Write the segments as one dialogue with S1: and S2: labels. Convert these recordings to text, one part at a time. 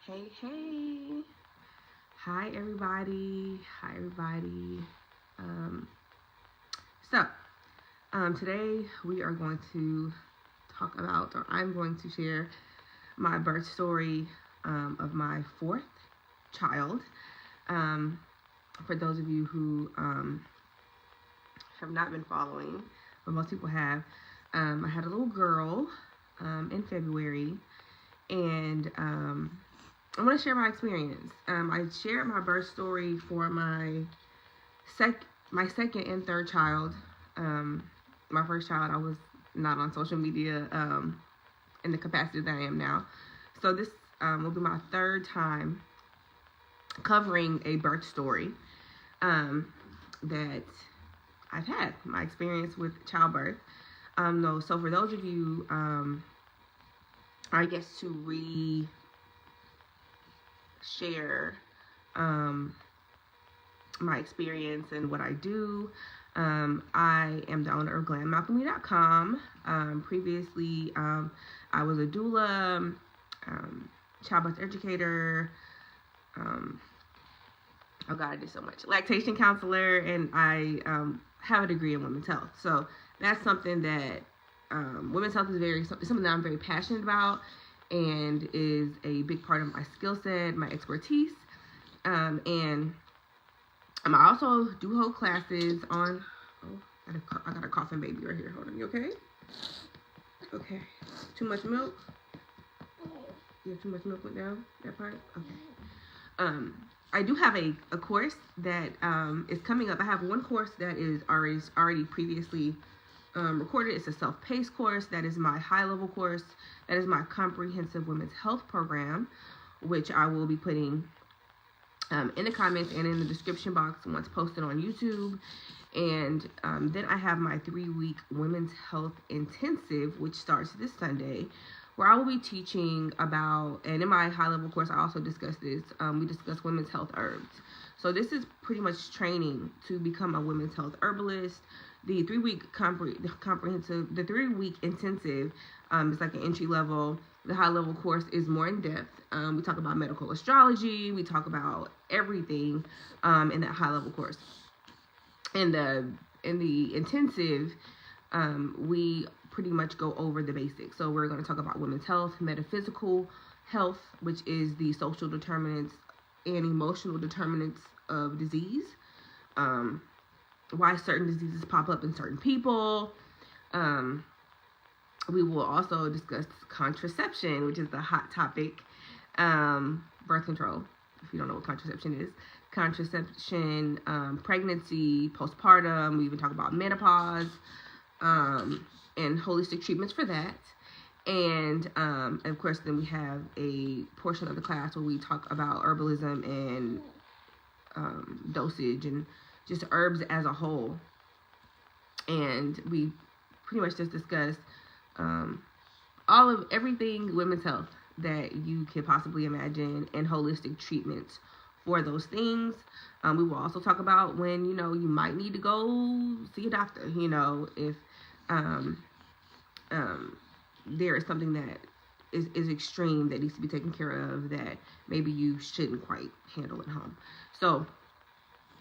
S1: Hey. Hi, everybody. Today we are going to talk about, or I'm going to share my birth story of my fourth child. For those of you who have not been following, but most people have, I had a little girl in February, and I want to share my experience. I shared my birth story for my second and third child. My first child, I was not on social media in the capacity that I am now. So this will be my third time covering a birth story that I've had, my experience with childbirth. So for those of you, I guess to share my experience and what I do. I am the owner of GlamAlchemy.com. Previously, I was a doula, childbirth educator. Oh God, I did so much. Lactation counselor, and I have a degree in women's health. So that's something that women's health is something that I'm very passionate about, and is a big part of my skill set, my expertise. And I also do hold classes on. Oh, I got a coughing baby right here. Hold on, you okay? Okay. Too much milk? You have too much milk went down that part? Okay. I do have a course that is coming up. I have one course that is already previously recorded. It's a self-paced course. That is my high-level course. That is my comprehensive women's health program, which I will be putting in the comments and in the description box once posted on YouTube. And then I have my 3-week women's health intensive, which starts this Sunday, where I will be teaching about, and in my high-level course, I also discuss this. We discuss women's health herbs. So this is pretty much training to become a women's health herbalist. The 3-week comprehensive, the 3-week intensive is like an entry level. The high level course is more in depth. We talk about medical astrology. We talk about everything in that high level course. In the intensive, we pretty much go over the basics. So we're going to talk about women's health, metaphysical health, which is the social determinants and emotional determinants of disease. Why certain diseases pop up in certain people. We will also discuss contraception, which is the hot topic. Birth control, if you don't know what contraception is. Contraception, pregnancy, postpartum. We even talk about menopause, and holistic treatments for that. And of course, then we have a portion of the class where we talk about herbalism and dosage and just herbs as a whole. And we pretty much just discuss everything women's health that you could possibly imagine, and holistic treatments for those things. We will also talk about when, you might need to go see a doctor, if there is something that is extreme that needs to be taken care of that maybe you shouldn't quite handle at home. So,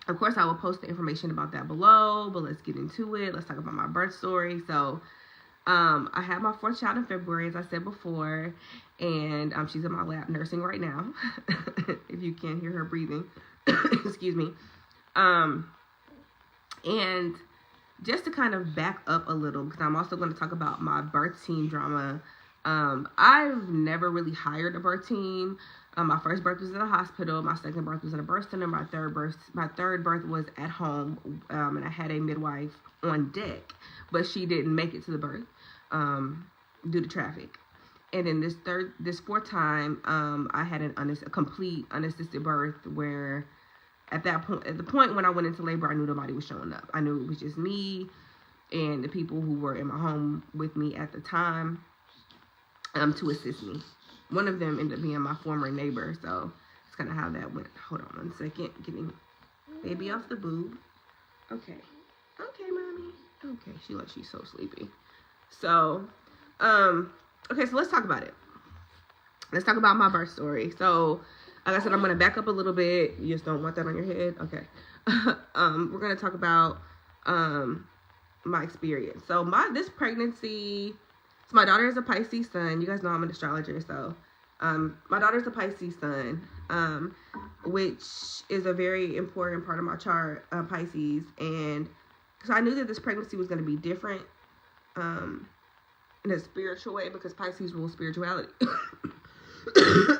S1: of course, I will post the information about that below, but let's get into it. Let's talk about my birth story. So, I had my fourth child in February, as I said before, and she's in my lap nursing right now, if you can't hear her breathing. Excuse me. And just to kind of back up a little, because I'm also going to talk about my birth team drama. I've never really hired a birth team. My first birth was in a hospital. My second birth was in a birth center. My third birth was at home, and I had a midwife on deck, but she didn't make it to the birth due to traffic. And then this fourth time, I had a complete unassisted birth, where at the point when I went into labor, I knew nobody was showing up. I knew it was just me and the people who were in my home with me at the time to assist me. One of them ended up being my former neighbor, so it's kind of how that went. Hold on 1 second, getting baby off the boob. Okay, mommy. Okay, she's so sleepy. So, okay, so let's talk about it. let's talk about my birth story. So, like I said, I'm going to back up a little bit. You just don't want that on your head? Okay. We're going to talk about my experience. So, this pregnancy, so my daughter is a Pisces sun. You guys know I'm an astrologer, so my daughter's a Pisces sun, which is a very important part of my chart, Pisces. And because I knew that this pregnancy was going to be different in a spiritual way, because Pisces rules spirituality.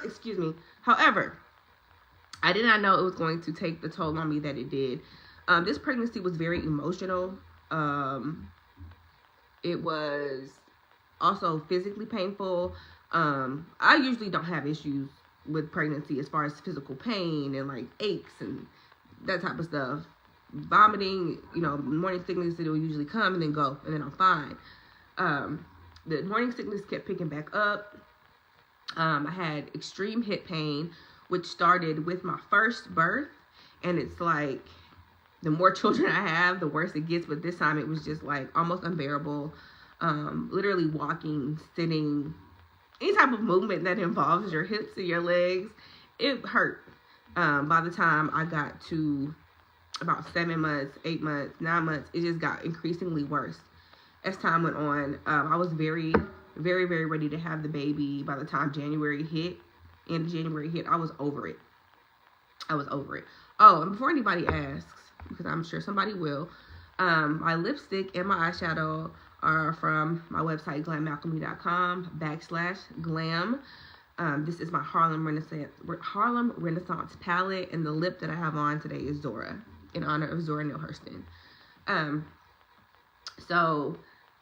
S1: Excuse me. However, I did not know it was going to take the toll on me that it did. This pregnancy was very emotional. It was also physically painful. I usually don't have issues with pregnancy as far as physical pain and like aches and that type of stuff. Vomiting, you know, morning sickness, it will usually come and then go, and then I'm fine. The morning sickness kept picking back up. I had extreme hip pain, which started with my first birth, and it's like the more children I have, the worse it gets. But this time it was just like almost unbearable. Literally walking, sitting, any type of movement that involves your hips and your legs, it hurt. By the time I got to about 7 months, 8 months, 9 months, it just got increasingly worse as time went on. I was very, very, very ready to have the baby. By the time January hit, end of January hit, I was over it. I was over it. Oh, and before anybody asks, because I'm sure somebody will, my lipstick and my eyeshadow are from my website, glammalchemy.com/glam. This is my Harlem Renaissance palette, and the lip that I have on today is Zora, in honor of Zora Neale Hurston. So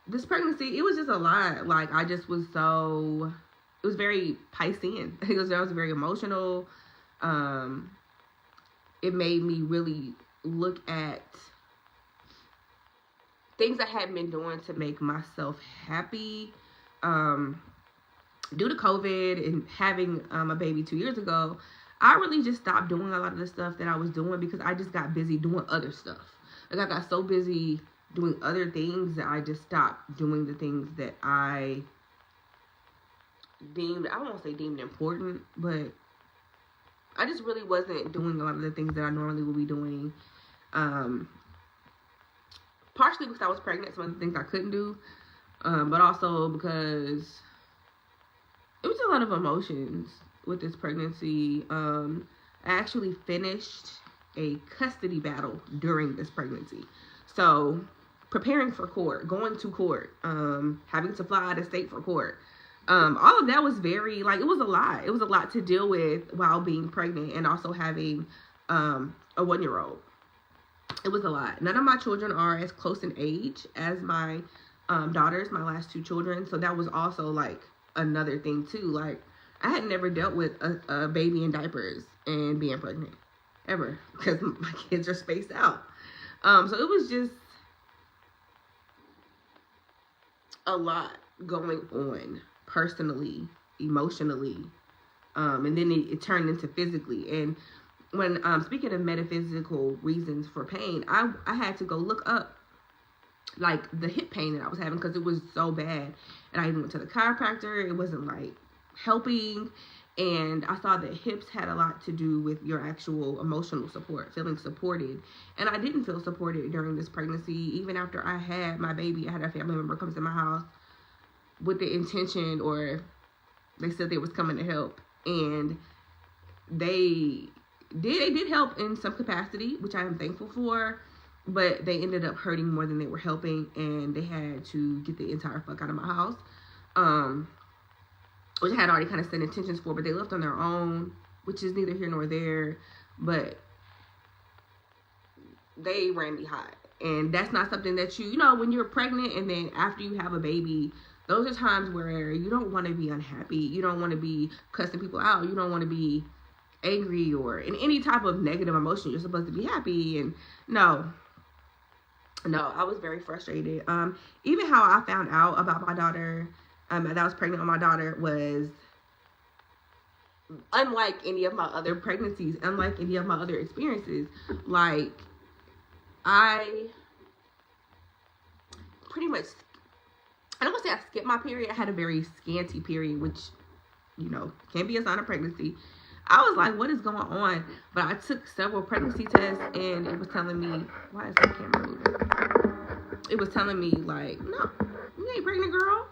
S1: this pregnancy, it was just a lot. Like, I just was so, it was very Piscean. I was very emotional. It made me really look at things I hadn't been doing to make myself happy. Due to COVID and having a baby 2 years ago, I really just stopped doing a lot of the stuff that I was doing because I just got busy doing other stuff. Like, I got so busy doing other things that I just stopped doing the things that I deemed, I won't say deemed important, but I just really wasn't doing a lot of the things that I normally would be doing. Partially because I was pregnant, some of the things I couldn't do, but also because it was a lot of emotions with this pregnancy. I actually finished a custody battle during this pregnancy. So preparing for court, going to court, having to fly out of state for court. All of that was very, like, it was a lot. It was a lot to deal with while being pregnant and also having a 1-year-old. It was a lot. None of my children are as close in age as my daughters, my last 2 children. So that was also like another thing too. Like, I had never dealt with a baby in diapers and being pregnant ever, because my kids are spaced out. So it was just a lot going on personally, emotionally, and then it turned into physically. And when speaking of metaphysical reasons for pain, I had to go look up like the hip pain that I was having, because it was so bad. And I even went to the chiropractor. It wasn't like helping. And I saw that hips had a lot to do with your actual emotional support, feeling supported. And I didn't feel supported during this pregnancy. Even after I had my baby, I had a family member comes to my house with the intention, or they said they was coming to help. And they did help in some capacity, which I am thankful for. But they ended up hurting more than they were helping. And they had to get the entire fuck out of my house. Which I had already kind of set intentions for, but they left on their own, which is neither here nor there. But they ran me hot. And that's not something that you know, when you're pregnant and then after you have a baby, those are times where you don't want to be unhappy. You don't want to be cussing people out. You don't want to be angry or in any type of negative emotion. You're supposed to be happy. And no, I was very frustrated. Even how I found out about my daughter, that I was pregnant with my daughter, was unlike any of my other pregnancies, unlike any of my other experiences. Like, I pretty much, I don't want to say I skipped my period. I had a very scanty period, which you know, can be a sign of pregnancy. I was like, what is going on? But I took several pregnancy tests, and it was telling me, why is that camera moving? It was telling me, like, no, you ain't pregnant, girl.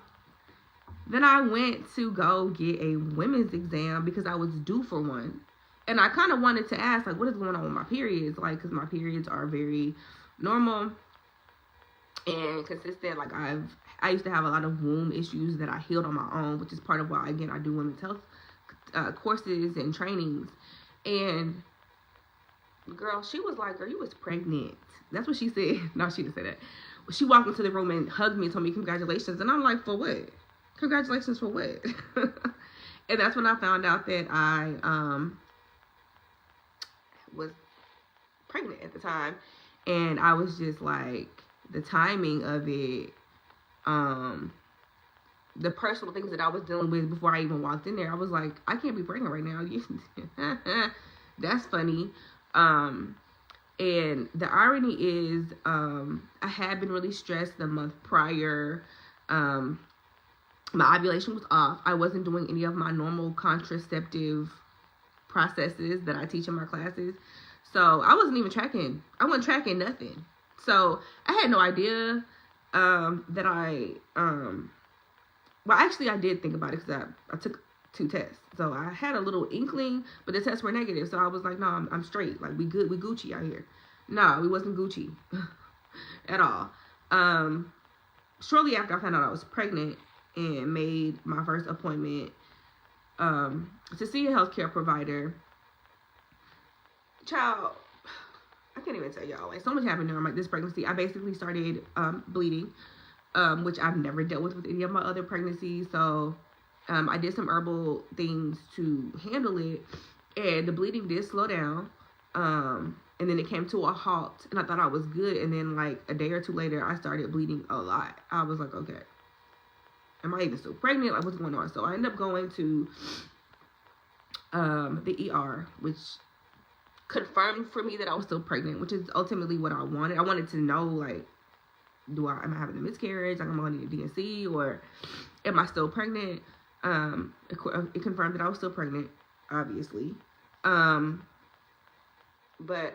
S1: Then I went to go get a women's exam because I was due for one. And I kind of wanted to ask, like, what is going on with my periods? Like, because my periods are very normal and consistent. Like, I used to have a lot of womb issues that I healed on my own, which is part of why, again, I do women's health courses and trainings. And girl, she was like, girl, you was pregnant. That's what she said. No, she didn't say that. She walked into the room and hugged me and told me congratulations. And I'm like, for what? Congratulations for what? And that's when I found out that I was pregnant at the time. And I was just like, the timing of it, the personal things that I was dealing with before I even walked in there, I was like, I can't be pregnant right now. That's funny. And the irony is, I had been really stressed the month prior. My ovulation was off. I wasn't doing any of my normal contraceptive processes that I teach in my classes. So I wasn't even tracking. I wasn't tracking nothing. So I had no idea that well, actually, I did think about it because I took 2 tests. So I had a little inkling, but the tests were negative. So I was like, no, I'm straight. Like, we good. We Gucci out here. No, we wasn't Gucci at all. Shortly after I found out I was pregnant and made my first appointment to see a healthcare provider, child, I can't even tell y'all. Like, so much happened during this pregnancy. I basically started bleeding. Which I've never dealt with any of my other pregnancies. So I did some herbal things to handle it, and the bleeding did slow down. And then it came to a halt, and I thought I was good. And then like a day or two later, I started bleeding a lot. I was like, okay, am I even still pregnant? Like, what's going on? So I ended up going to the ER, which confirmed for me that I was still pregnant, which is ultimately what I wanted. I wanted to know, like, am I having a miscarriage? Like, am I going to need a DNC, or am I still pregnant? It confirmed that I was still pregnant, obviously. But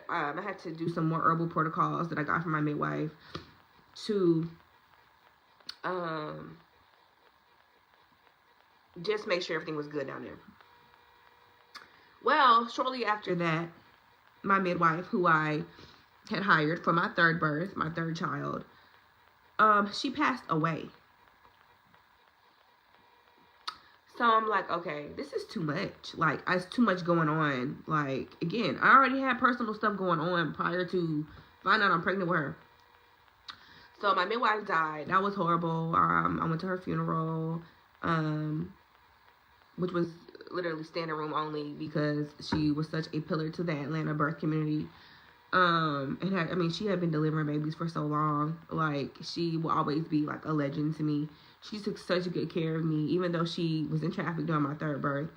S1: I had to do some more herbal protocols that I got from my midwife to just make sure everything was good down there. Well, shortly after that, my midwife, who I had hired for my third birth, my third child, she passed away. So I'm like, okay, this is too much. Like, it's too much going on. Like, again, I already had personal stuff going on prior to finding out I'm pregnant with her. So my midwife died. That was horrible. I went to her funeral, which was literally standing room only because she was such a pillar to the Atlanta birth community. And she had been delivering babies for so long. Like, she will always be like a legend to me. She took such good care of me, even though she was in traffic during my third birth.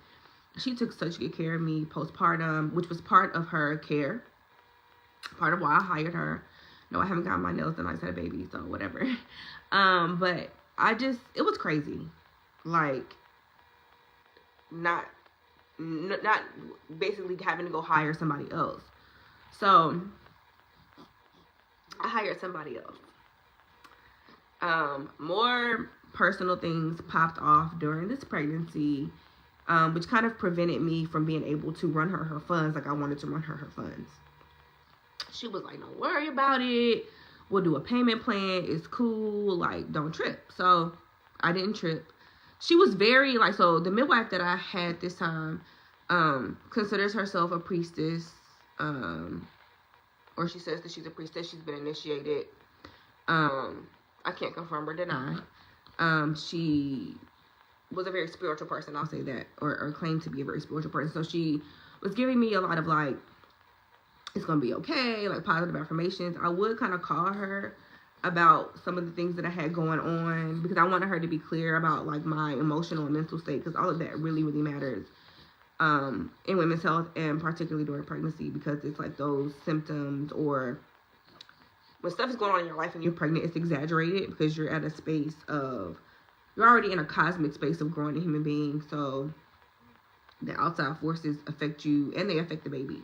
S1: She took such good care of me postpartum, which was part of her care, part of why I hired her. No, I haven't gotten my nails done. I just had a baby, so whatever. But it was crazy. Like, not basically having to go hire somebody else. So I hired somebody else. More personal things popped off during this pregnancy, which kind of prevented me from being able to run her funds like I wanted to run her funds. She was like, don't worry about it. We'll do a payment plan. It's cool. Like, don't trip. So I didn't trip. She was very like, so the midwife that I had this time considers herself a priestess. Or she says that she's a priestess. She's been initiated. I can't confirm or deny. She was a very spiritual person, I'll say that, or claimed to be a very spiritual person. So she was giving me a lot of like, it's gonna be okay, like positive affirmations. I would kind of call her about some of the things that I had going on because I wanted her to be clear about like my emotional and mental state, because all of that really, really matters in women's health, and particularly during pregnancy, because it's like those symptoms, or when stuff is going on in your life and you're pregnant, it's exaggerated because you're at a space of, you're already in a cosmic space of growing a human being. So that outside forces affect you and they affect the baby.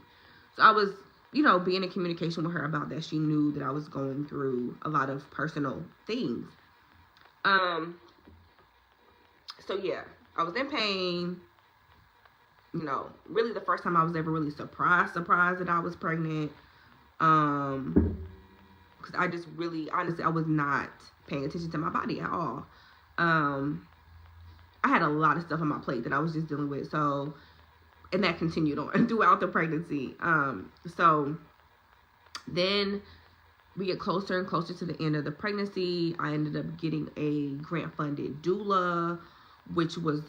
S1: So I was, you know, being in communication with her about that. She knew that I was going through a lot of personal things. So yeah, I was in pain. You know, really the first time I was ever really surprised that I was pregnant. Because I just really, honestly, I was not paying attention to my body at all. I had a lot of stuff on my plate that I was just dealing with. So, and that continued on throughout the pregnancy. So then we get closer and closer to the end of the pregnancy. I ended up getting a grant-funded doula, which was,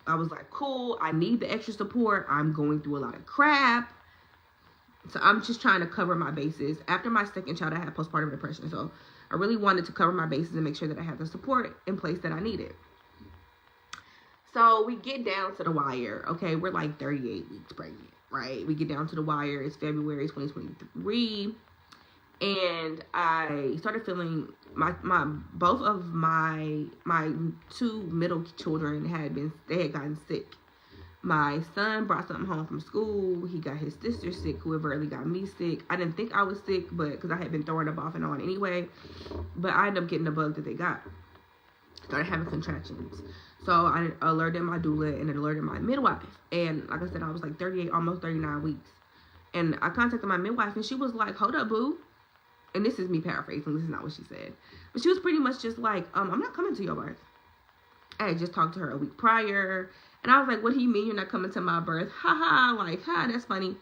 S1: I was like, cool, I need the extra support. I'm going through a lot of crap. So I'm just trying to cover my bases. After my second child, I had postpartum depression. So I really wanted to cover my bases and make sure that I had the support in place that I needed. So we get down to the wire. Okay, we're like 38 weeks pregnant, right? We get down to the wire. It's February 2023. And I started feeling both of my two middle children had gotten sick. My son brought something home from school. He got his sister sick, whoever really got me sick. I didn't think I was sick, but because I had been throwing up off and on anyway. But I ended up getting the bug that they got. Started having contractions. So I alerted my doula and it alerted my midwife. And like I said, I was like 38, almost 39 weeks. And I contacted my midwife and she was like, hold up, boo. And this is me paraphrasing. This is not what she said. But she was pretty much just like, I'm not coming to your birth. I had just talked to her a week prior. And I was like, what do you mean you're not coming to my birth? Ha ha, like, ha, that's funny.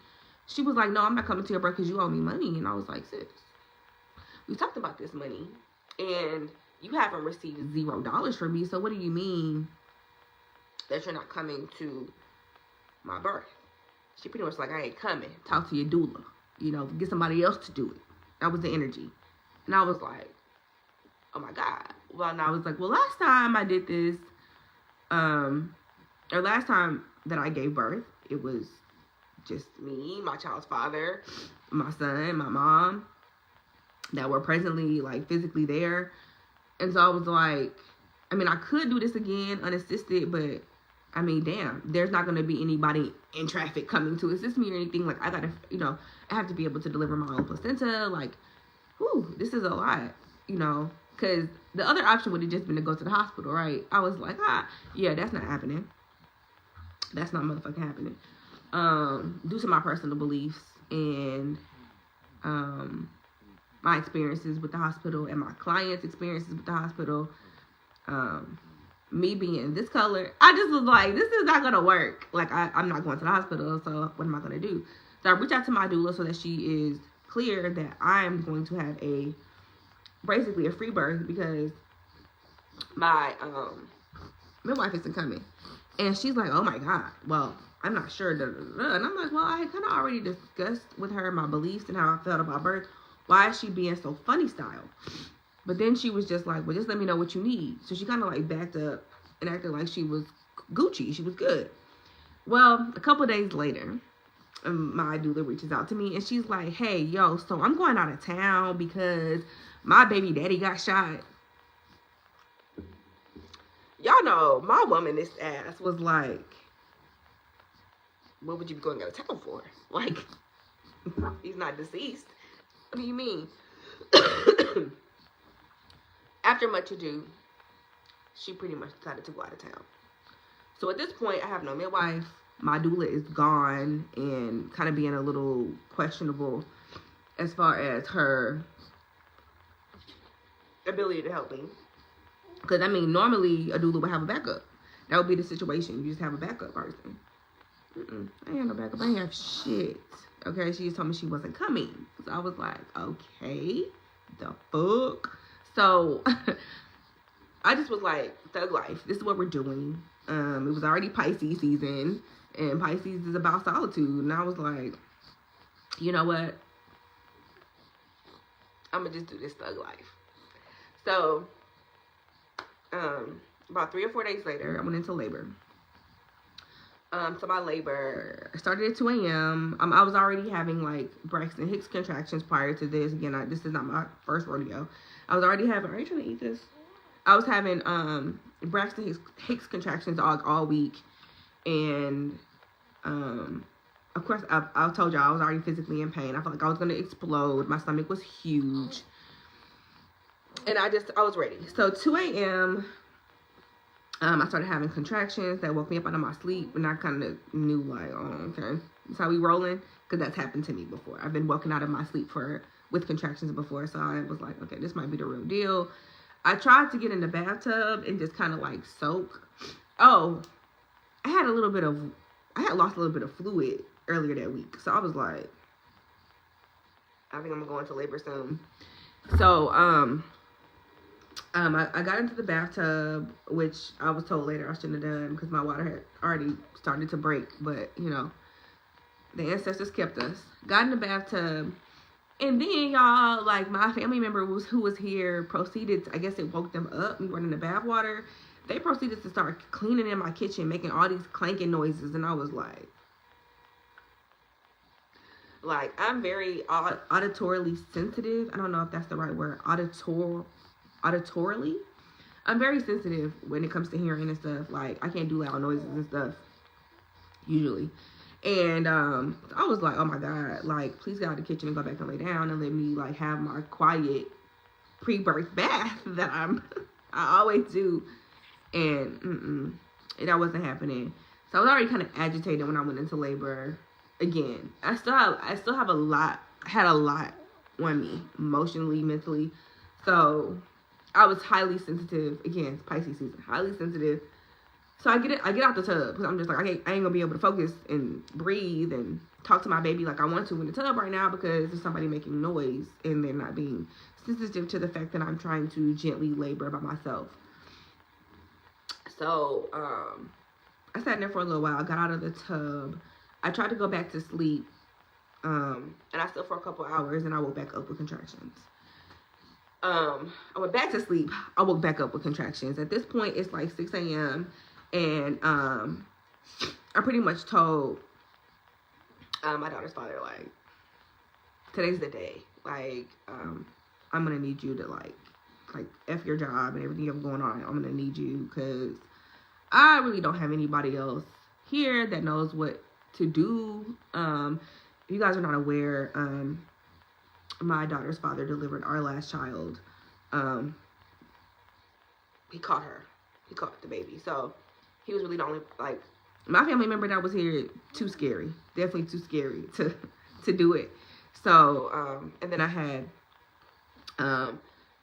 S1: She was like, no, I'm not coming to your birth because you owe me money. And I was like, sis, we talked about this money. And you haven't received $0 from me. So what do you mean that you're not coming to my birth? She pretty much like, I ain't coming. Talk to your doula. You know, get somebody else to do it. That was the energy. And I was like, oh my God. Well, and I was like, well, last time I did this, or last time that I gave birth, it was just me, my child's father, my son, my mom, that were presently, like, physically there. And so I was like, I mean, I could do this again unassisted, but I mean, damn, there's not going to be anybody in traffic coming to assist me or anything. Like, I got to, you know, I have to be able to deliver my own placenta. Like, whew, this is a lot, you know, because the other option would have just been to go to the hospital, right? I was like, yeah, that's not happening. That's not motherfucking happening. Due to my personal beliefs and my experiences with the hospital and my clients' experiences with the hospital, me being this color, I just was like, this is not going to work. Like, I'm not going to the hospital, so what am I going to do? So I reached out to my doula so that she is clear that I'm going to have basically a free birth because my midwife isn't coming. And she's like, oh my God, well, I'm not sure. And I'm like, well, I kind of already discussed with her my beliefs and how I felt about birth. Why is she being so funny style? But then she was just like, well, just let me know what you need. So she kind of like backed up and acted like she was Gucci. She was good. Well, a couple of days later, my doula reaches out to me and she's like, hey, yo, so I'm going out of town because my baby daddy got shot. Y'all know my woman, this ass, was like, what would you be going out of town for? Like, he's not deceased. What do you mean? After much ado, she pretty much decided to go out of town. So at this point, I have no midwife. My doula is gone and kind of being a little questionable as far as her ability to help me. Because, I mean, normally a doula would have a backup. That would be the situation. You just have a backup person. I ain't have no backup. I ain't have shit. Okay, she just told me she wasn't coming. So I was like, okay, the fuck? So I just was like, thug life. This is what we're doing. It was already Pisces season. And Pisces is about solitude. And I was like, you know what? I'm going to just do this thug life. So about 3 or 4 days later, I went into labor. So my labor started at 2 a.m. I was already having like Braxton Hicks contractions prior to this. Again, this is not my first rodeo. I was already having, are you trying to eat this? I was having Braxton Hicks contractions all week. And Of course, I told y'all I was already physically in pain. I felt like I was going to explode. My stomach was huge. And I was ready. So 2 a.m., I started having contractions that woke me up out of my sleep. And I kind of knew, like, oh, okay, that's how we rolling. Because that's happened to me before. I've been woken out of my sleep with contractions before. So I was like, okay, this might be the real deal. I tried to get in the bathtub and just kind of, like, soak. Oh, I had lost a little bit of fluid earlier that week. So I was like, I think I'm gonna go into labor soon. So, I got into the bathtub, which I was told later I shouldn't have done because my water had already started to break. But, you know, the ancestors kept us. Got in the bathtub. And then, y'all, like, my family member who was here proceeded, I guess it woke them up. We were in the bath water. They proceeded to start cleaning in my kitchen, making all these clanking noises. And I was like, I'm very auditorily sensitive. I don't know if that's the right word. Auditorily. I'm very sensitive when it comes to hearing and stuff. Like, I can't do loud noises and stuff, usually. And I was like, oh my God, like, please get out of the kitchen and go back and lay down and let me, like, have my quiet pre-birth bath that I always do. And that wasn't happening. So I was already kind of agitated when I went into labor again. I had a lot on me, emotionally, mentally. So I was highly sensitive. Again, it's Pisces season, highly sensitive. So I get out the tub because I'm just like, I ain't gonna be able to focus and breathe and talk to my baby like I want to in the tub right now because there's somebody making noise and they're not being sensitive to the fact that I'm trying to gently labor by myself. So I sat in there for a little while. I got out of the tub. I tried to go back to sleep, and I slept for a couple hours, and I woke back up with contractions. I went back to sleep. I woke back up with contractions. At this point, it's like 6 a.m., and I pretty much told my daughter's father, like, today's the day. Like, I'm going to need you to, like, F your job and everything else going on. I'm going to need you because I really don't have anybody else here that knows what to do. If you guys are not aware, my daughter's father delivered our last child. He caught the baby. So he was really the only, like, my family member that was here, too scary. Definitely too scary to do it. So, and then I had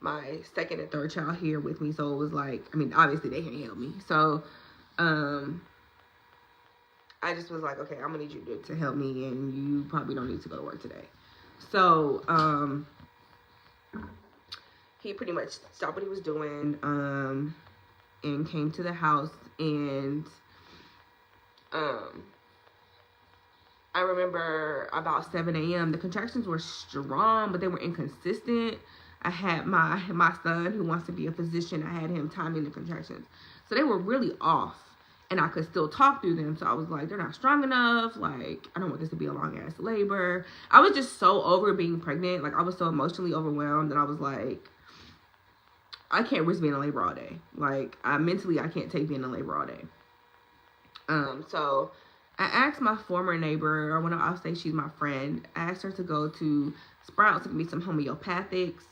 S1: my second and third child here with me. So it was like, I mean, obviously they can't help me. So I just was like, okay, I'm gonna need you to help me, and you probably don't need to go to work today. So he pretty much stopped what he was doing and came to the house, and I remember about 7 a.m. the contractions were strong, but they were inconsistent. I had my son who wants to be a physician. I had him timing the contractions, so they were really off. And I could still talk through them. So I was like, they're not strong enough. Like, I don't want this to be a long ass labor. I was just so over being pregnant. Like, I was so emotionally overwhelmed. And I was like, I can't risk being in labor all day. Like, mentally, I can't take being in labor all day. So I asked my former neighbor, or I'll say she's my friend. I asked her to go to Sprouts and get me some homeopathics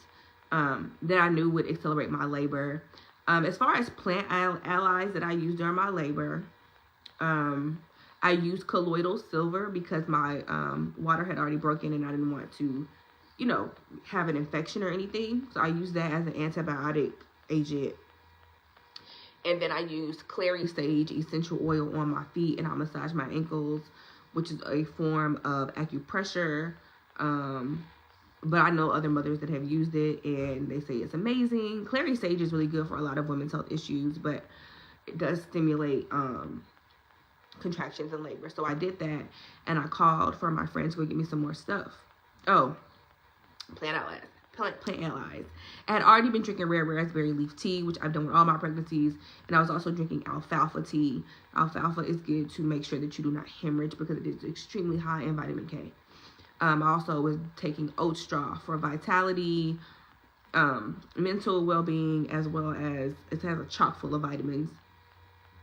S1: that I knew would accelerate my labor. As far as plant allies that I use during my labor, I used colloidal silver because my water had already broken and I didn't want to, you know, have an infection or anything. So I used that as an antibiotic agent. And then I used clary sage essential oil on my feet, and I massage my ankles, which is a form of acupressure. But I know other mothers that have used it, and they say it's amazing. Clary sage is really good for a lot of women's health issues, but it does stimulate contractions in labor. So I did that, and I called for my friends to go get me some more stuff. Oh, plant allies. I had already been drinking red raspberry leaf tea, which I've done with all my pregnancies, and I was also drinking alfalfa tea. Alfalfa is good to make sure that you do not hemorrhage because it is extremely high in vitamin K. I also was taking oat straw for vitality, mental well-being, as well as it has a chock full of vitamins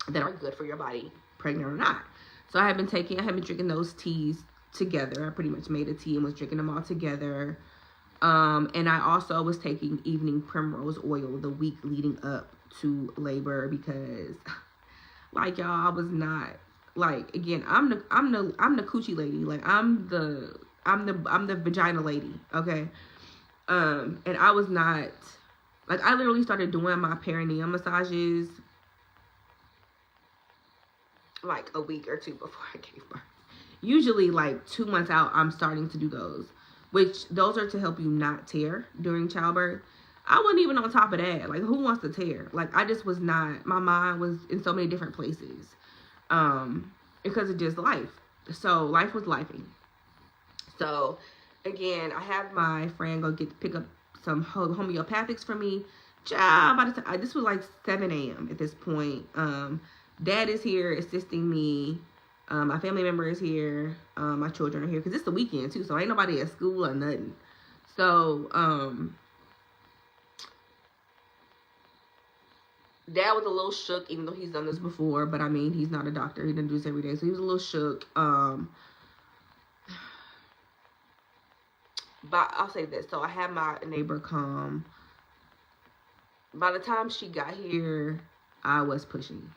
S1: that are good for your body, pregnant or not. So I have been drinking those teas together. I pretty much made a tea and was drinking them all together. And I also was taking evening primrose oil the week leading up to labor because, like, y'all, I was not, like, again, I'm the coochie lady. Like, I'm the vagina lady, okay? And I was not, like, I literally started doing my perineum massages like a week or two before I gave birth. Usually, like, 2 months out, I'm starting to do those, which those are to help you not tear during childbirth. I wasn't even on top of that. Like, who wants to tear? Like, I just was not, my mind was in so many different places, because of just life. So life was lifing. So again, I have my friend go pick up some homeopathics for me. By the time, this was like 7 a.m. at this point. Dad is here assisting me. My family member is here. My children are here because it's the weekend too, so ain't nobody at school or nothing. So Dad was a little shook, even though he's done this before. But I mean, he's not a doctor. He doesn't do this every day, so he was a little shook. But I'll say this. So I had my neighbor come. By the time she got here, I was pushing.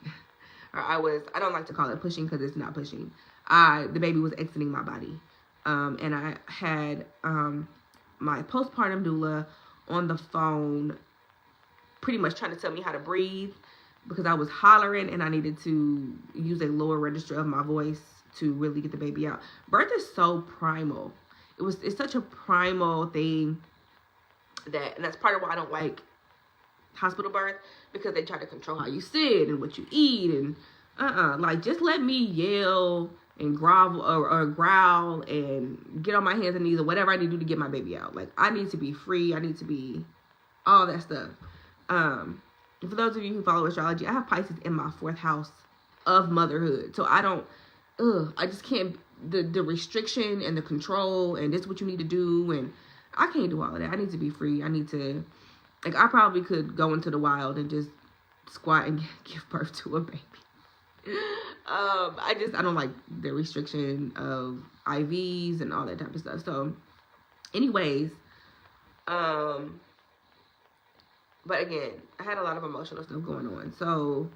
S1: Or I don't like to call it pushing because it's not pushing. The baby was exiting my body. And I had my postpartum doula on the phone pretty much trying to tell me how to breathe because I was hollering and I needed to use a lower register of my voice to really get the baby out. Birth is so primal. It's such a primal thing and that's part of why I don't like hospital birth, because they try to control how you sit and what you eat and like, just let me yell and grovel or growl and get on my hands and knees or whatever I need to do to get my baby out. Like, I need to be free. I need to be all that stuff. For those of you who follow astrology, I have Pisces in my 4th house of motherhood. So I just can't, the restriction and the control and this is what you need to do, and I can't do all of that. I need to be free. I need to, like, I probably could go into the wild and just squat and give birth to a baby. I don't like the restriction of IVs and all that type of stuff. So anyways, but again, I had a lot of emotional stuff going on. So,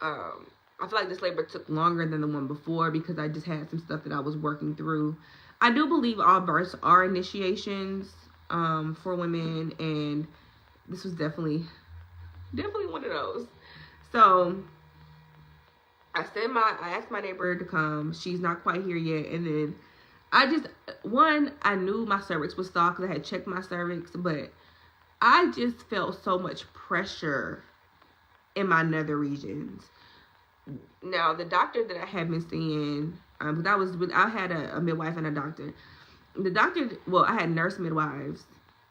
S1: I feel like this labor took longer than the one before because I just had some stuff that I was working through. I do believe all births are initiations, for women, and this was definitely one of those. So, I asked my neighbor to come. She's not quite here yet. And then I knew my cervix was soft because I had checked my cervix, but I just felt so much pressure in my nether regions. Now, the doctor that I had been seeing, I had a midwife and a doctor. The doctor, I had nurse midwives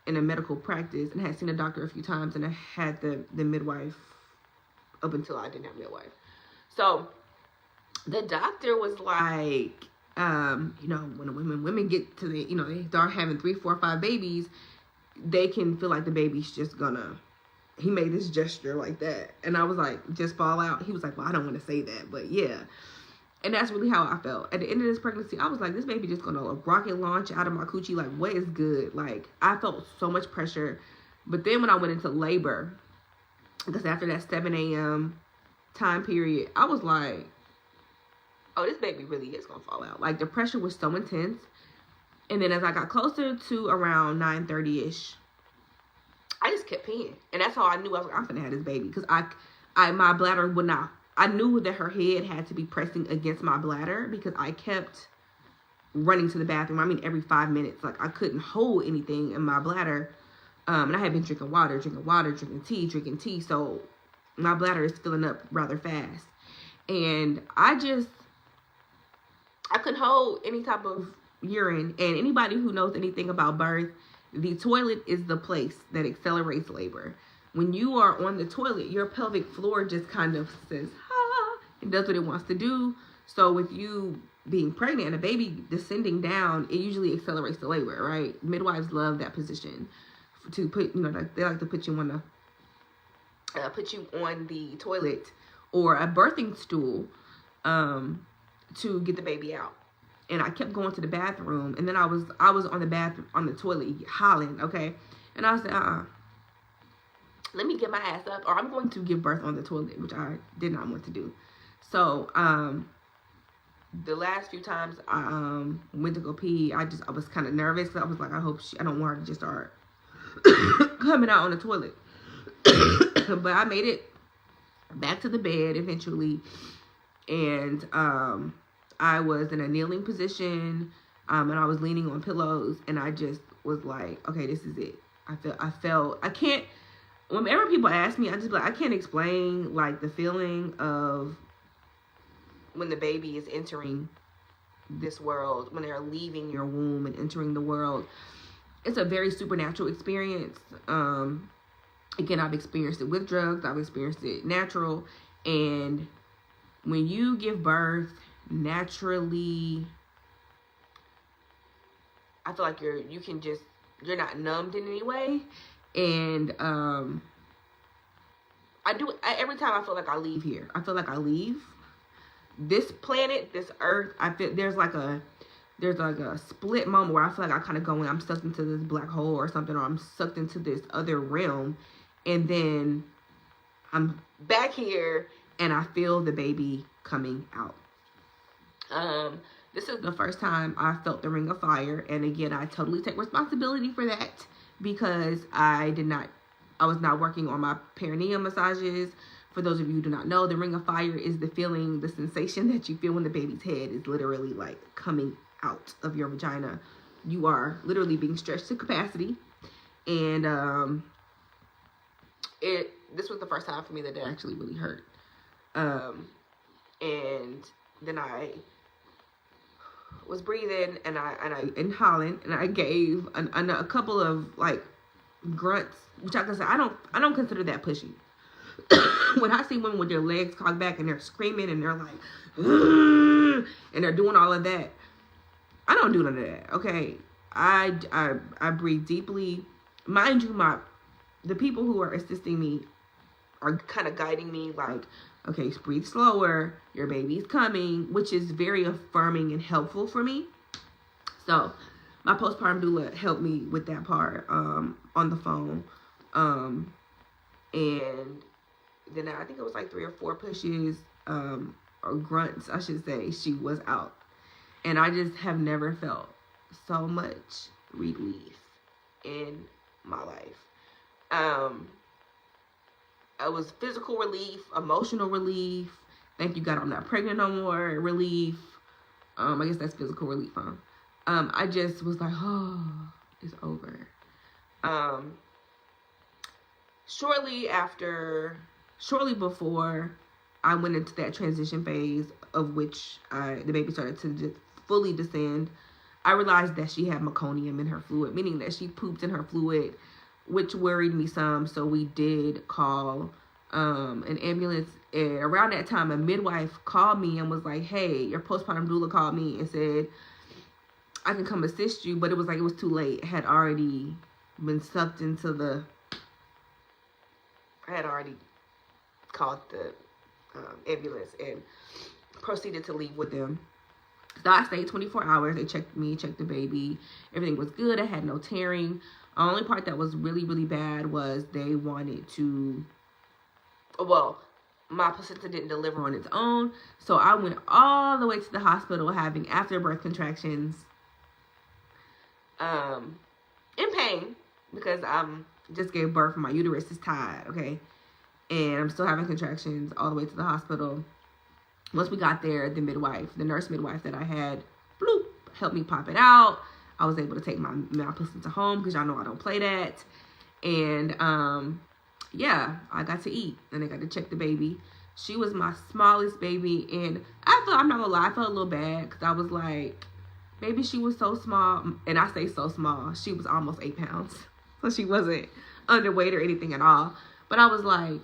S1: in a medical practice and had seen a doctor a few times, and I had the midwife up until I didn't have midwife. So the doctor was like, when women get to they start having 3, 4, 5 babies, they can feel like the baby's just gonna, he made this gesture like that. And I was like, just fall out. He was like, well, I don't want to say that, but yeah. And that's really how I felt. At the end of this pregnancy, I was like, this baby just gonna rocket launch out of my coochie. Like, what is good? Like, I felt so much pressure. But then when I went into labor, because after that 7 a.m. time period, I was like, oh, this baby really is gonna fall out. Like, the pressure was so intense. And then as I got closer to around 9:30-ish, I just kept peeing. And that's how I knew I was like, I'm finna have this baby. Because my bladder would not, I knew that her head had to be pressing against my bladder because I kept running to the bathroom. I mean, every 5 minutes. Like, I couldn't hold anything in my bladder. And I had been drinking water, drinking tea. So my bladder is filling up rather fast. And I couldn't hold any type of urine. And anybody who knows anything about birth, the toilet is the place that accelerates labor. When you are on the toilet, your pelvic floor just kind of says, ah, and does what it wants to do. So with you being pregnant and a baby descending down, it usually accelerates the labor, right? Midwives love that position to put, they like to put you on the toilet or a birthing stool to get the baby out. And I kept going to the bathroom, and then I was on the toilet hollering, okay? And I said, let me get my ass up, or I'm going to give birth on the toilet, which I did not want to do. So, the last few times I went to go pee, I was kind of nervous, because I was like, I don't want her to just start coming out on the toilet. But I made it back to the bed eventually, and I was in a kneeling position, and I was leaning on pillows, and I just was like, okay, this is it. I can't, whenever people ask me, I just be like, I can't explain like the feeling of when the baby is entering this world, when they're leaving your womb and entering the world. It's a very supernatural experience. Again, I've experienced it with drugs, I've experienced it natural, and when you give birth naturally, I feel like you're not numbed in any way. And every time I feel like I leave here, I feel like I leave this planet, this earth. I feel there's like a split moment where I feel like I kind of go in, I'm sucked into this black hole or something, or I'm sucked into this other realm, and then I'm back here and I feel the baby coming out. This is the first time I felt the ring of fire, and again, I totally take responsibility for that, because I was not working on my perineum massages. For those of you who do not know, the ring of fire is the sensation that you feel when the baby's head is literally like coming out of your vagina. You are literally being stretched to capacity, and this was the first time for me that it actually really hurt. And then I was breathing, and in Holland, and I gave a couple of like grunts, which I can say I don't consider that pushing. When I see women with their legs cocked back and they're screaming and they're like, and they're doing all of that, I don't do none of that. Okay, I breathe deeply. Mind you, the people who are assisting me are kind of guiding me, like, okay, breathe slower, your baby's coming, which is very affirming and helpful for me. So my postpartum doula helped me with that part on the phone. And then I think it was like 3 or 4 pushes, or grunts, I should say, she was out. And I just have never felt so much relief in my life. It was physical relief, emotional relief. Thank you, God, I'm not pregnant no more. Relief. I guess that's physical relief, huh? I just was like, oh, it's over. Shortly before I went into that transition phase, of which the baby started to fully descend, I realized that she had meconium in her fluid, meaning that she pooped in her fluid, which worried me some. So we did call an ambulance. And around that time, a midwife called me and was like, hey, your postpartum doula called me and said, I can come assist you. But it was too late. I had already been sucked into I had already called the ambulance and proceeded to leave with them. So I stayed 24 hours. They checked me, checked the baby. Everything was good. I had no tearing. The only part that was really, really bad was they wanted to, well, my placenta didn't deliver on its own. So I went all the way to the hospital having afterbirth contractions, in pain, because just gave birth, my uterus is tied, okay? And I'm still having contractions all the way to the hospital. Once we got there, the nurse midwife that I had, bloop, helped me pop it out. I was able to take my placenta home, because y'all know I don't play that. And yeah, I got to eat, and I got to check the baby. She was my smallest baby, and I'm not gonna lie, I felt a little bad, because I was like, maybe she was so small, and I say so small, she was almost 8 pounds. So she wasn't underweight or anything at all. But I was like,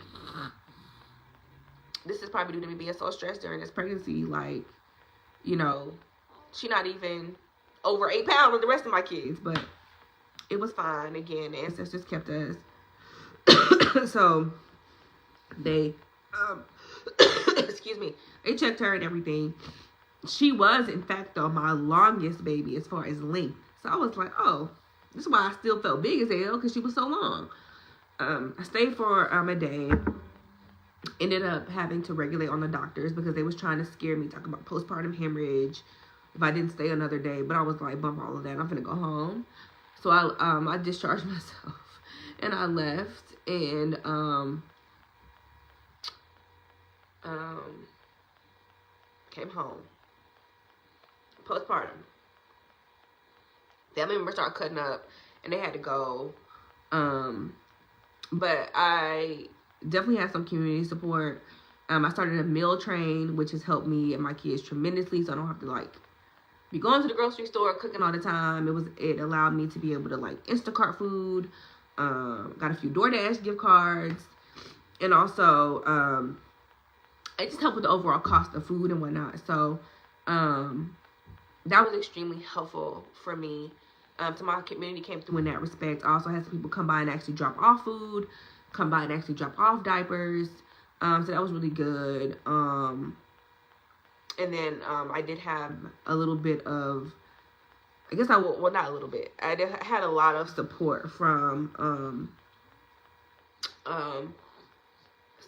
S1: this is probably due to me being so stressed during this pregnancy. Like, you know, she not even over 8 pounds with the rest of my kids. But it was fine. Again, the ancestors kept us. So they excuse me, they checked her and everything. She was, in fact, though, my longest baby as far as length. So I was like, oh, this is why I still felt big as hell, because she was so long. I stayed for a day. Ended up having to regulate on the doctors because they was trying to scare me, talking about postpartum hemorrhage if I didn't stay another day. But I was like, bump all of that, I'm gonna go home. So I discharged myself and I left, and came home. Postpartum. Family members started cutting up and they had to go. But I definitely had some community support. I started a meal train, which has helped me and my kids tremendously, so I don't have to like be going to the grocery store cooking all the time. It allowed me to be able to like Instacart food. Got a few DoorDash gift cards, and also it just helped with the overall cost of food and whatnot. So that was extremely helpful for me. So my community came through in that respect. I also had some people come by and actually drop off food, come by and actually drop off diapers. So that was really good. And then I did have a little bit of, I guess well, not a little bit. I had a lot of support from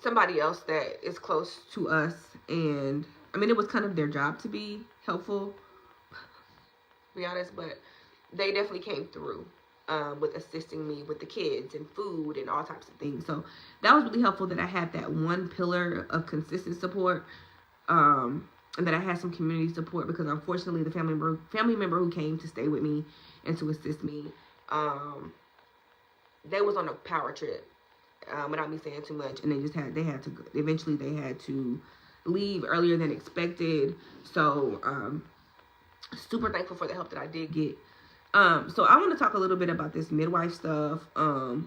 S1: somebody else that is close to us. And I mean, it was kind of their job to be helpful, to be honest, but they definitely came through with assisting me with the kids and food and all types of things. So that was really helpful that I had that one pillar of consistent support, and that I had some community support, because unfortunately the family member who came to stay with me and to assist me, they was on a power trip, without me saying too much, and eventually they had to leave earlier than expected. So super thankful for the help that I did get. So I want to talk a little bit about this midwife stuff. I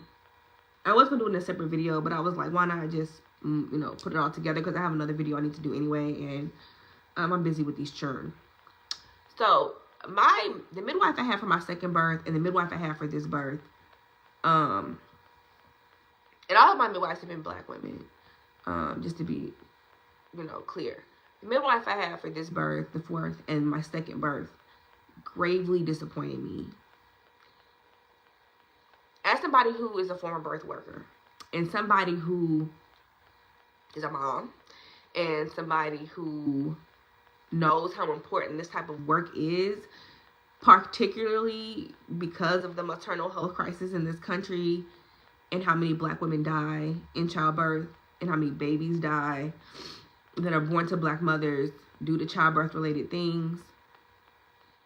S1: was going to do it in a separate video, but I was like, why not just, put it all together, because I have another video I need to do anyway, and I'm busy with these churn. So the midwife I had for my second birth and the midwife I had for this birth, and all of my midwives have been Black women, just to be, clear. The midwife I had for this birth, the fourth, and my second birth, gravely disappointed me. As somebody who is a former birth worker, and somebody who is a mom, and somebody who knows how important this type of work is, particularly because of the maternal health crisis in this country, and how many Black women die in childbirth, and how many babies die that are born to Black mothers due to childbirth related things.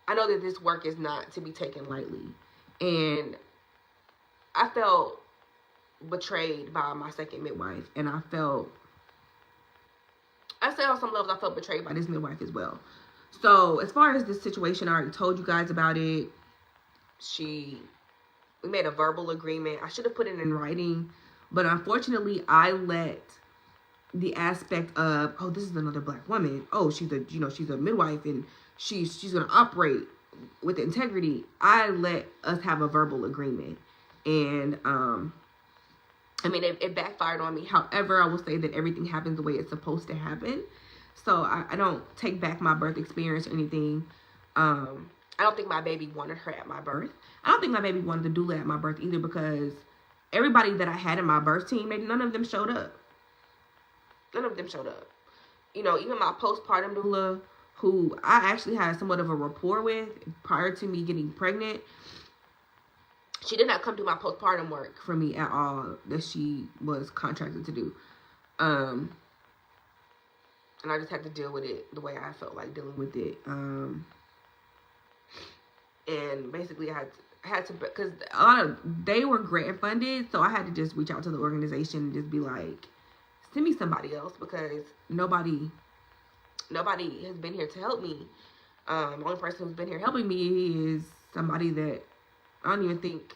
S1: I know that this work is not to be taken lightly, and I felt betrayed by my second midwife, and I say on some levels I felt betrayed by this midwife as well. So as far as this situation, I already told you guys about it. We made a verbal agreement. I should have put it in writing, but unfortunately I let the aspect of, oh, this is another Black woman, oh, she's a midwife and she's going to operate with integrity. I let us have a verbal agreement, and I mean, it backfired on me. However, I will say that everything happens the way it's supposed to happen. So I don't take back my birth experience or anything. I don't think my baby wanted her at my birth. I don't think my baby wanted the doula at my birth either, because everybody that I had in my birth team, none of them showed up. None of them showed up. Even my postpartum doula, who I actually had somewhat of a rapport with prior to me getting pregnant, she did not come do my postpartum work for me at all that she was contracted to do. And I just had to deal with it the way I felt like dealing with it. And basically I had to, because they were grant funded, so I had to just reach out to the organization and just be like, send me somebody else, because nobody has been here to help me. The only person who's been here helping me is somebody that I don't even think,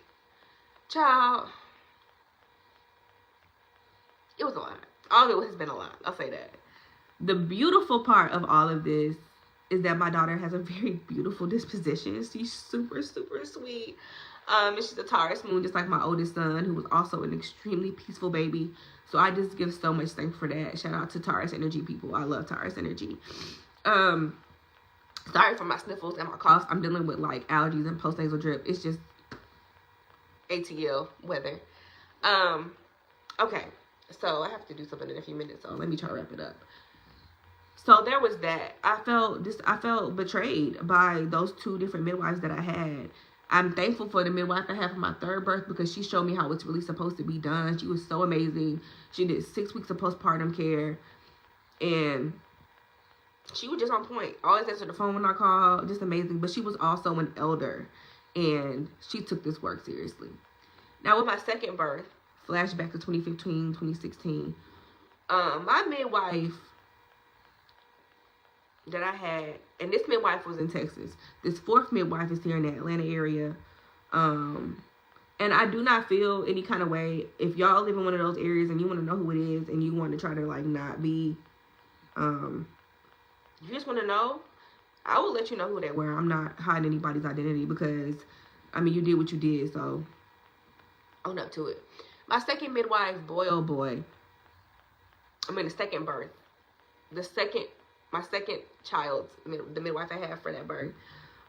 S1: child, it was a lot. All of it has been a lot. I'll say that. The beautiful part of all of this is that my daughter has a very beautiful disposition. She's super, super sweet. And she's a Taurus moon, just like my oldest son, who was also an extremely peaceful baby. So I just give so much thanks for that. Shout out to Taurus Energy people. I love Taurus Energy. Sorry for my sniffles and my coughs. I'm dealing with like allergies and postnasal drip. It's just ATL weather. Okay. So I have to do something in a few minutes. So let me try to wrap it up. So there was that. I felt betrayed by those 2 different midwives that I had. I'm thankful for the midwife I had for my 3rd birth because she showed me how it's really supposed to be done. She was so amazing. She did 6 weeks of postpartum care. And she was just on point. Always answered the phone when I called. Just amazing. But she was also an elder. And she took this work seriously. Now with my 2nd birth, flashback to 2015, 2016. My midwife that I had, and this midwife was in Texas. This 4th midwife is here in the Atlanta area. And I do not feel any kind of way. If y'all live in one of those areas and you want to know who it is and you want to try to like not be, you just want to know, I will let you know who they were. I'm not hiding anybody's identity because, I mean, you did what you did, so own up to it. My 2nd midwife, boy, oh boy. I mean, the 2nd birth. My 2nd child, the midwife I had for that birth.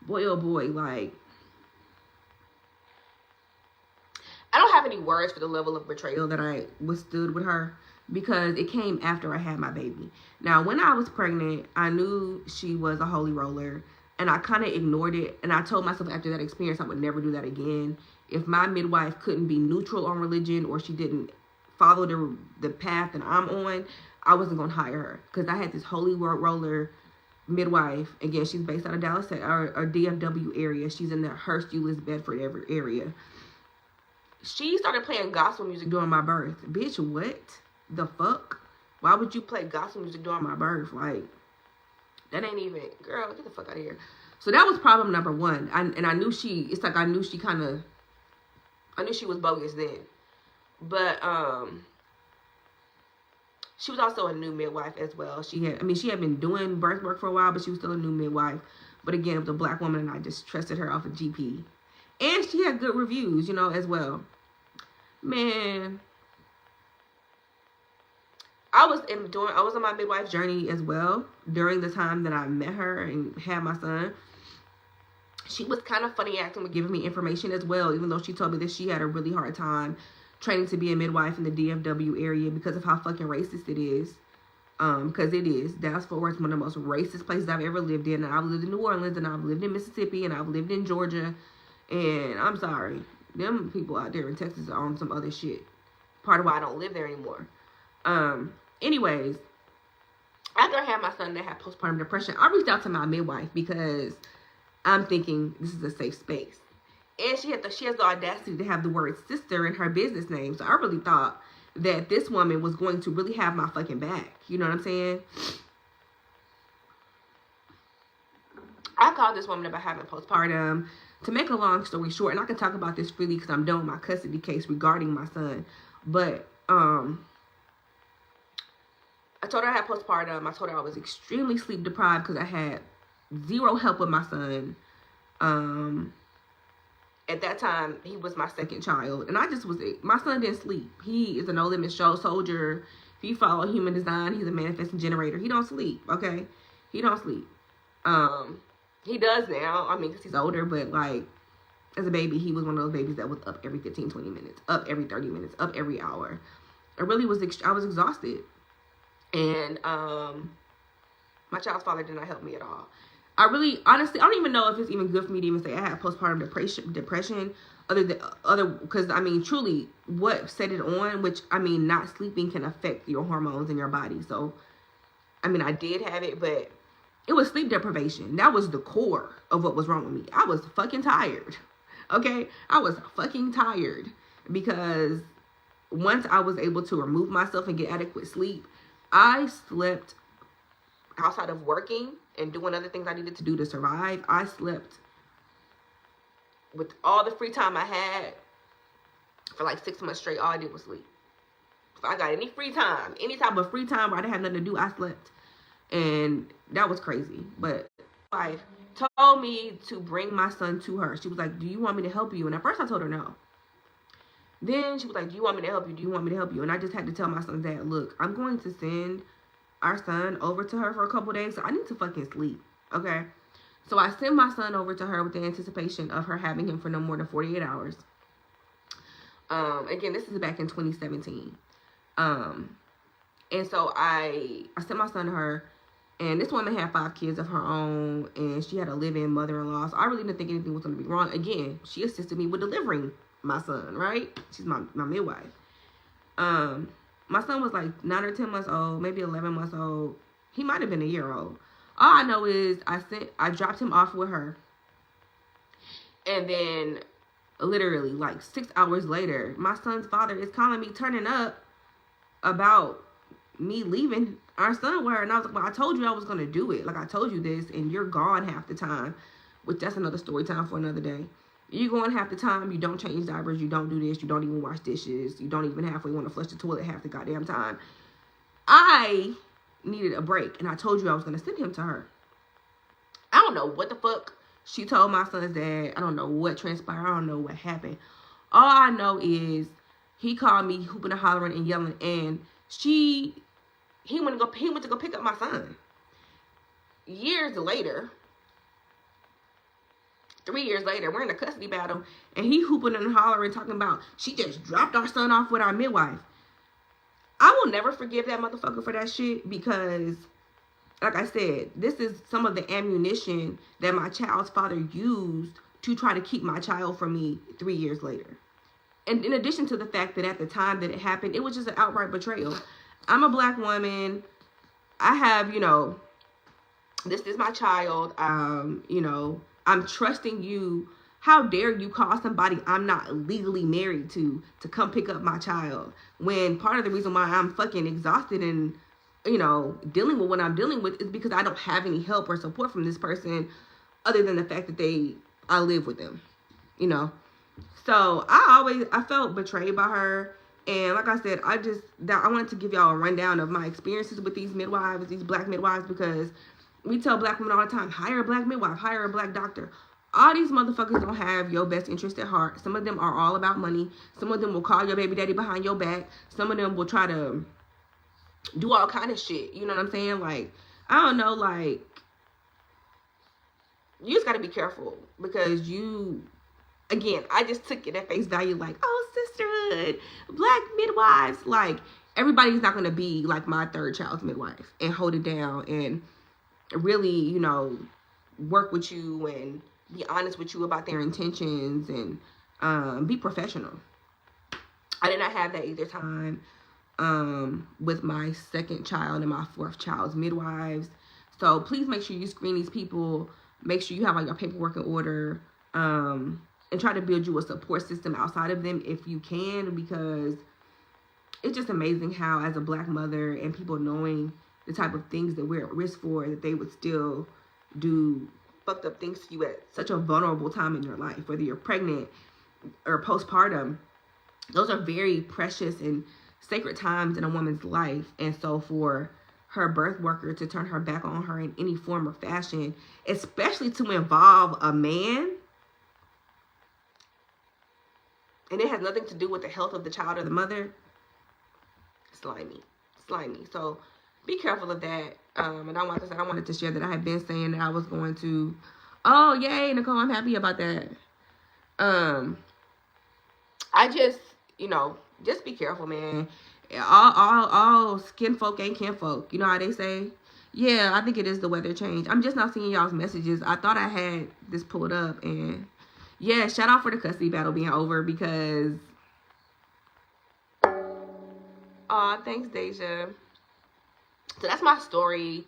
S1: Boy, oh boy, like, I don't have any words for the level of betrayal that I withstood with her because it came after I had my baby. Now, when I was pregnant, I knew she was a holy roller, and I kind of ignored it, and I told myself after that experience I would never do that again. If my midwife couldn't be neutral on religion or she didn't follow the path that I'm on, I wasn't going to hire her because I had this holy roller midwife. Again, she's based out of Dallas or DFW area. She's in the Hurst, Euless, Bedford area. She started playing gospel music during my birth. Bitch, what the fuck? Why would you play gospel music during my birth? Like, that ain't even, girl, get the fuck out of here. So that was problem number 1. I knew she was bogus then. But, she was also a new midwife as well. She had been doing birth work for a while, but she was still a new midwife. But again, it was a black woman, and I just trusted her off of GP. And she had good reviews, you know, as well. Man, I was on my midwife journey as well during the time that I met her and had my son. She was kind of funny acting with giving me information as well, even though she told me that she had a really hard time training to be a midwife in the DFW area because of how fucking racist it is. Because it is. Dallas-Fort Worth is one of the most racist places I've ever lived in. And I've lived in New Orleans, and I've lived in Mississippi, and I've lived in Georgia. And I'm sorry, them people out there in Texas are on some other shit. Part of why I don't live there anymore. Anyways, after I had my son that had postpartum depression, I reached out to my midwife because I'm thinking this is a safe space. And she has the audacity to have the word sister in her business name. So I really thought that this woman was going to really have my fucking back. You know what I'm saying? I called this woman about having postpartum. To make a long story short, and I can talk about this freely because I'm done with my custody case regarding my son. But I told her I had postpartum. I told her I was extremely sleep deprived because I had zero help with my son. At that time, he was my 2nd child. And my son didn't sleep. He is a no limit soldier. If you follow human design, he's a manifesting generator. He don't sleep, okay? He don't sleep. He does now, I mean, because he's older, but like, as a baby, he was one of those babies that was up every 15, 20 minutes, up every 30 minutes, up every hour. I was exhausted. And my child's father did not help me at all. Honestly, I don't even know if it's even good for me to even say I had postpartum depression, because, I mean, truly, what set it on, which, I mean, not sleeping can affect your hormones in your body. So, I mean, I did have it, but it was sleep deprivation. That was the core of what was wrong with me. I was fucking tired, okay? I was fucking tired because once I was able to remove myself and get adequate sleep, I slept outside of working and doing other things I needed to do to survive. I slept with all the free time I had for like 6 months straight. All I did was sleep. If I got any free time, any type of free time where I didn't have nothing to do, I slept. And that was crazy. But my wife told me to bring my son to her. She was like, do you want me to help you? And at first I told her no. Then she was like, do you want me to help you? Do you want me to help you? And I just had to tell my son's dad, look, I'm going to send our son over to her for a couple days, so I need to fucking sleep, okay? So I sent my son over to her with the anticipation of her having him for no more than 48 hours. Again, this is back in 2017. And so I sent my son to her, and this woman had 5 kids of her own, and she had a live-in mother-in-law, so I really didn't think anything was going to be wrong. Again, she assisted me with delivering my son, right? She's my midwife. My son was like 9 or 10 months old, maybe 11 months old. He might have been a year old. All I know is I dropped him off with her, and then literally like 6 hours later, my son's father is calling me, turning up about me leaving our son with her. And I was like, well, I told you I was going to do it. Like, I told you this, and you're gone half the time, which that's another story time for another day. You're going half the time, you don't change diapers, you don't do this, you don't even wash dishes, you don't even halfway want to flush the toilet half the goddamn time. I needed a break, and I told you I was going to send him to her. I don't know what the fuck she told my son's dad. I don't know what transpired. I don't know what happened. All I know is he called me hooping and hollering and yelling, and he went to go pick up my son. Years later, 3 years later, we're in a custody battle, and he hooping and hollering, talking about she just dropped our son off with our midwife. I will never forgive that motherfucker for that shit, because, like I said, this is some of the ammunition that my child's father used to try to keep my child from me 3 years later. And in addition to the fact that at the time that it happened, it was just an outright betrayal. I'm a black woman. I have, this is my child. I'm trusting you. How dare you call somebody I'm not legally married to come pick up my child, when part of the reason why I'm fucking exhausted and, dealing with what I'm dealing with is because I don't have any help or support from this person other than the fact that I live with them, So I felt betrayed by her. And like I said, I wanted to give y'all a rundown of my experiences with these midwives, these black midwives, because we tell black women all the time, hire a black midwife, hire a black doctor. All these motherfuckers don't have your best interest at heart. Some of them are all about money. Some of them will call your baby daddy behind your back. Some of them will try to do all kind of shit. You know what I'm saying? Like, I don't know, like, you just got to be careful, because again, I just took it at face value, like, oh, sisterhood, black midwives. Like, everybody's not going to be like my third child's midwife and hold it down and really, work with you and be honest with you about their intentions and be professional. I did not have that either time with my second child and my fourth child's midwives. So please make sure you screen these people. Make sure you have all your paperwork in order, and try to build you a support system outside of them if you can, because it's just amazing how, as a black mother and people knowing the type of things that we're at risk for, that they would still do fucked up things to you at such a vulnerable time in your life, whether you're pregnant or postpartum. Those are very precious and sacred times in a woman's life. And so for her birth worker to turn her back on her in any form or fashion, especially to involve a man, and it has nothing to do with the health of the child or the mother, slimy. So be careful of that. And I wanted to share that I had been saying that I was going to. Oh, yay, Nicole, I'm happy about that. I just, just be careful, man. All skin folk ain't kin folk. You know how they say? Yeah, I think it is the weather change. I'm just not seeing y'all's messages. I thought I had this pulled up, and yeah, shout out for the custody battle being over, because thanks, Deja. So that's my story.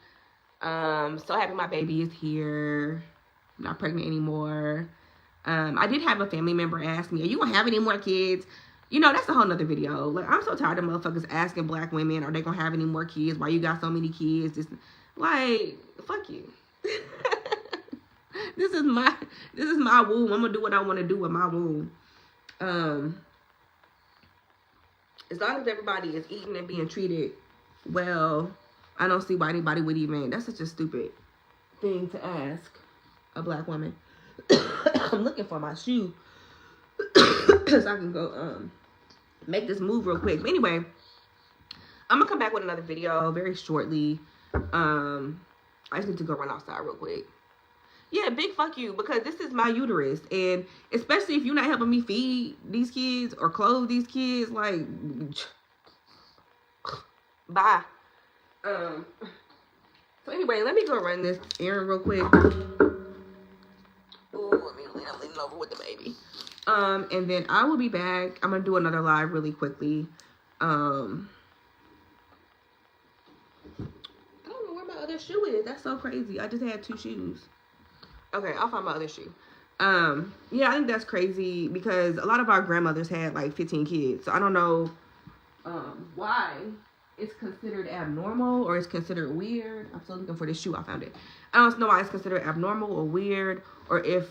S1: So happy my baby is here. I'm not pregnant anymore. I did have a family member ask me, are you gonna have any more kids? That's a whole nother video. Like, I'm so tired of motherfuckers asking black women, are they gonna have any more kids? Why you got so many kids? Just like, fuck you. This is my womb. I'm gonna do what I want to do with my womb. As long as everybody is eating and being treated well, I don't see why anybody would even. That's such a stupid thing to ask a black woman. I'm looking for my shoe so I can go make this move real quick. But anyway, I'm gonna come back with another video very shortly. I just need to go run outside real quick. Yeah, big fuck you, because this is my uterus, and especially if you're not helping me feed these kids or clothe these kids, like, bye. So anyway, let me go run this errand real quick. Ooh, I'm leaning over with the baby. And then I will be back. I'm gonna do another live really quickly. I don't know where my other shoe is. That's so crazy. I just had 2 shoes. Okay, I'll find my other shoe. Yeah, I think that's crazy because a lot of our grandmothers had like 15 kids. So I don't know why it's considered abnormal or it's considered weird. I'm still looking for this shoe. I found it. I don't know why it's considered abnormal or weird, or if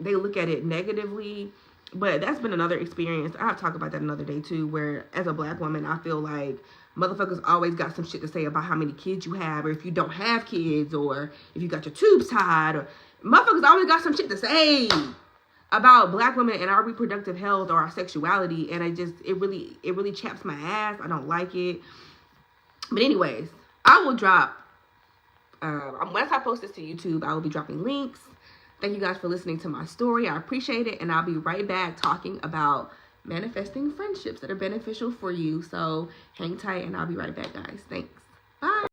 S1: they look at it negatively. But that's been another experience. I have to talk about that another day too, where as a black woman, I feel like motherfuckers always got some shit to say about how many kids you have, or if you don't have kids, or if you got your tubes tied, or motherfuckers always got some shit to say about black women and our reproductive health or our sexuality. And it really chaps my ass. I don't like it. But anyways, I will drop, once I post this to YouTube, I will be dropping links. Thank you guys for listening to my story. I appreciate it. And I'll be right back talking about manifesting friendships that are beneficial for you. So hang tight and I'll be right back, guys. Thanks. Bye.